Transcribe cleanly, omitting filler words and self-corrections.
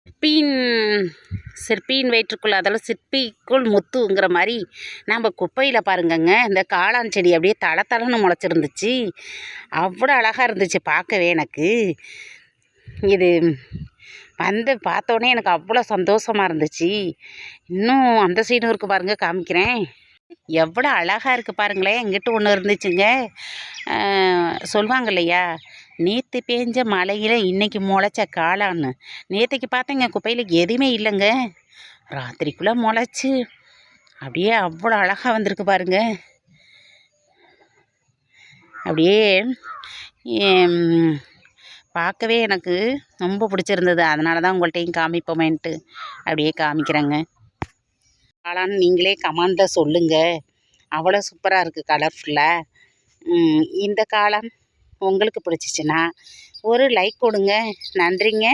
சிற்பியின் சிற்பியின் வயிற்றுக்குள் அதெல்லாம் சிற்பிக்குள் முத்துங்கிற மாதிரி நம்ம குப்பையில் பாருங்கங்க இந்த காளான் செடி அப்படியே தளன்னு முளைச்சிருந்துச்சு. அவ்வளோ அழகாக இருந்துச்சு பார்க்கவே. எனக்கு இது வந்து பார்த்தோன்னே எனக்கு அவ்வளோ சந்தோஷமாக இருந்துச்சு. இன்னும் அந்த சைடும் இருக்குது பாருங்கள், காமிக்கிறேன். எவ்வளோ அழகாக இருக்குது பாருங்களேன். எங்கிட்ட ஒன்று இருந்துச்சுங்க. சொல்லுவாங்க இல்லையா, நேற்று பேஞ்ச மழையில் இன்றைக்கி முளைச்ச காளான்னு. நேற்றுக்கு பார்த்தேங்க குப்பையில் எதுவுமே இல்லைங்க. ராத்திரிக்குள்ளே முளைச்சி அப்படியே அவ்வளோ அழகாக வந்திருக்கு பாருங்க. அப்படியே பார்க்கவே எனக்கு ரொம்ப பிடிச்சிருந்தது. அதனால தான் உங்கள்கிட்டையும் காமிப்போமேன்ட்டு அப்படியே காமிக்கிறேங்க. காளான் நீங்களே கமெண்டில் சொல்லுங்கள். அவ்வளோ சூப்பராக இருக்குது, கலர்ஃபுல்லாக. இந்த காளான் உங்களுக்கு பிடிச்சிச்சின்னா ஒரு லைக் கொடுங்க. நன்றிங்க.